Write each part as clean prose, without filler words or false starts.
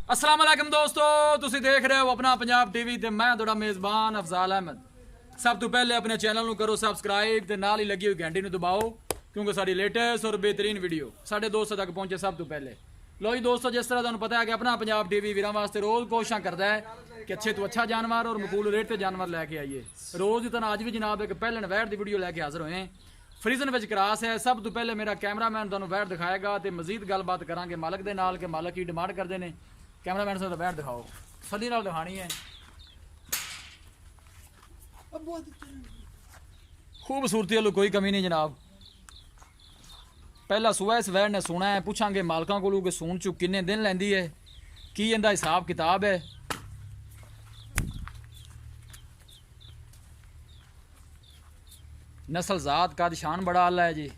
अस्सलाम वालेकुम दोस्तों, तुसी देख रहे हो अपना पंजाब टीवी ते मैं तुहाडा मेज़बान अफजाल अहमद। सब तो पहले अपने चैनल ਨੂੰ करो सबसक्राइब ते नाल ही लगी हुई घंटी ਨੂੰ दबाओ क्योंकि साडी लेटेस्ट और बेहतरीन वीडियो साडे दोस्तों तक पहुंचे सब तो पहले। लो जी दोस्तों, जिस तरह तुहानू पता है कि अपना पंजाब टीवी वीरां वास्ते रोज़ कोशिशां करदा है कि अच्छे तो अच्छा जानवर और मकबूल रेट ते जानवर लैके आइए। रोज़ ही तरह अज भी जनाब एक पहलन वैट की वीडियो लैके हाजिर होए। फ्रीजन विच क्रास है। सब तो पहले मेरा कैमरामैन तुहानू वैट दिखाएगा तो मजीद गलबात करांगे मालक दे नाल कि मालक की डिमांड करते हैं। कैमरामैन से वैट दिखाओ, सदी नाल दिखानी है। खूबसूरती वालों कोई कमी नहीं जनाब। पहला सुआ इस वैट ने सुना है, पूछांगे मालकों को कि सून चू किन्ने दिन लैंदी है, की इनका हिसाब किताब है। नस्ल जात का शान बड़ा आला है जी।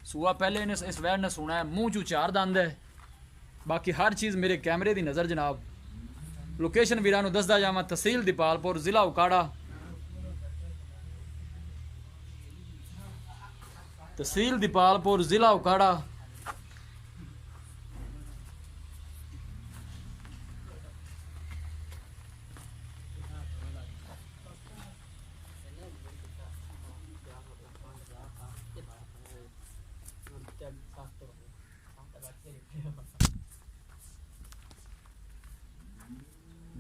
सुआ पहले इस वैट ने सुना है, मुंह चू 4 दंद है। बाकी हर चीज़ मेरे कैमरे की नज़र जनाब। लोकेशन वीरां नूं दसदा जावां, तहसील दीपालपुर, जिला उकाड़ा। तहसील दीपालपुर, जिला उकाड़ा।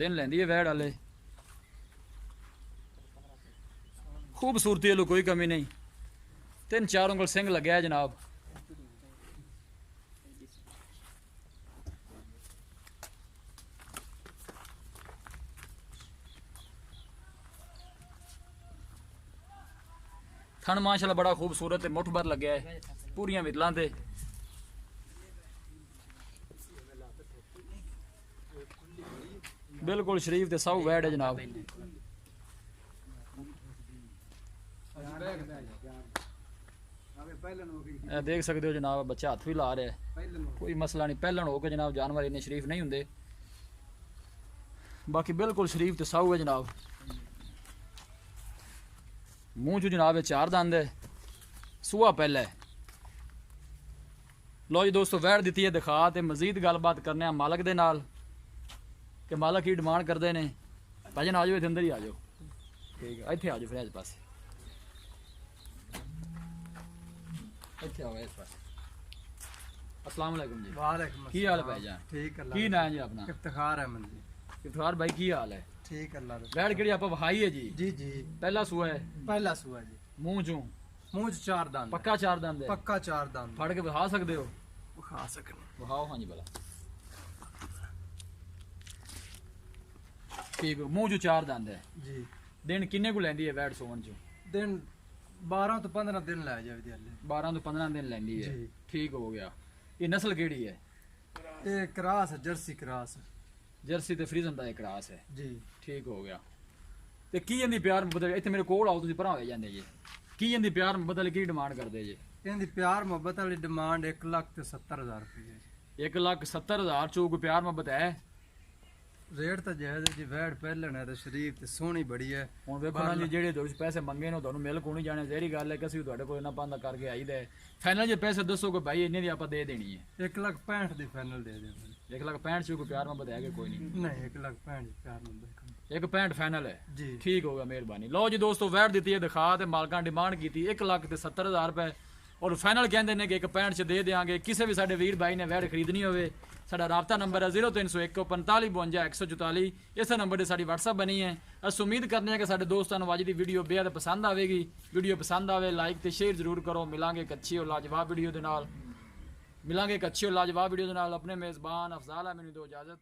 दिन लेंदी है वैड़ वाले। खूबसूरती वालों कोई कमी नहीं। 3-4 उंगल सिंह लगे है जनाब। थन माशाल्लाह बड़ा खूबसूरत है, मुठ भर लगे है पूरियां विदलां ते। बिल्कुल शरीफ ते सब वैड है जनाब। देख सकते हो जनाब, बच्चा हाथ भी ला रहा है, कोई मसला नहीं। पहलन हो के जनाब जानवर इन्ने शरीफ नहीं होंगे। बाकी बिल्कुल शरीफ ते सब है जनाब। मुंह चू जनाब 4 दंद है। सूआ पहला है। लो जी दोस्तों, वैड दी है दिखा ते मजीद गलबात करने मालक दे नाल कि मालक की डिमांड करते हैं। भाजन आ जाओ, इधर अंदर ही आ जाओ। ठीक है, इतने आ जाओ, फिर इस पास इतने आओ इस पास। अस्सलाम वालेकुम जी। वालेकुम की हाल है भाईजान? ठीक है। की नाम है जी अपना? इफ्तिखार अहमद जी। इफ्तिखार भाई की हाल है? ठीक अल्लाह दा। वैड केड़ी आप वहाई है जी? जी जी, पहला सुआ है। पहला सुआ जी। मुंह चू मुंह 4 दंद। पक्का 4 दंद है। पक्का 4 दंद। फड़ के विखा सकते हो? खा सकने। विखाओ हाँ जी भला। ठीक है, मुंह चू 4 दंद है जी। दिन किन्ने को लैंदी है वैड सोवन चू? दिन 12 तो 15 दिन लै जावे हले। 12 तो 15 दिन लैंदी है। जी। ठीक हो गया। ये नस्ल केड़ी है? ये क्रास है, जर्सी क्रास। जर्सी ते फ्रीजन दा क्रास है जी। ठीक हो गया। ते की इंदी प्यार मुहब्बत इत्थे मेरे कोल आओ, तुसीं भरा हो जांदे जी। की इंदी प्यार मुहब्बत की डिमांड करदे जी? इनदी प्यार मोहब्बत वाली डिमांड 1,70,000 रुपये। 1,70,000 चो कोई प्यार मुहब्बत है? रेट तो जायज है जी। वैड पहलन है तो शरीफ ते सोहनी बड़ी है। ਹੁਣ ਵੇਖੋ ਨਾ ਜੀ, ਜਿਹੜੇ ਤੁਸੀਂ ਪੈਸੇ ਮੰਗੇ ਨੇ ਤੁਹਾਨੂੰ ਮਿਲ ਕੋਣੀ ਜਾਣੇ। ਜ਼ਹਿਰੀ ਗੱਲ ਹੈ ਕਿ ਅਸੀਂ ਤੁਹਾਡੇ ਕੋਲ ਨਾ ਪਾਂਦਾ ਕਰਕੇ ਆਈਦਾ। ਫਾਈਨਲ ਜੇ ਪੈਸੇ ਦੱਸੋ ਕਿ ਭਾਈ ਇੰਨੇ ਦੀ ਆਪਾਂ ਦੇ ਦੇਣੀ ਹੈ। 1,65,000 ਦੀ ਫਾਈਨਲ ਦੇ ਦੇ। 1,65,000 ਚ ਕੋਈ प्यार मोहब्बत है कि कोई नहीं? नहीं, 1,65,000 प्यार मोहब्बत। 1,65,000 फाइनल है जी। ठीक होगा, मेहरबानी। लो जी दोस्तों, वैट दी है दिखा ते मालकां डिमांड की 1,70,000 रुपए और फाइनल कहते हैं कि 1,65,000 च दे देंगे। किसी भी साडे वीर भाई ने वैट खरीदनी होवे, साडा राबता नंबर है 0301 45 52 144। इस नंबर से साडी WhatsApp बनी है। अस उम्मीद करते हैं कि साडे दोस्तों को अज की वीडियो बेहद पसंद आएगी। वीडियो पसंद आवे लाइक ते शेयर जरूर करो। मिलांगे एक अच्छी और लाजवाब वीडियो के नाल। मिलांगे एक अच्छी और लाजवाब वीडियो के नाल। अपने मेज़बान अफजाल है, मैनूं दो इजाजत।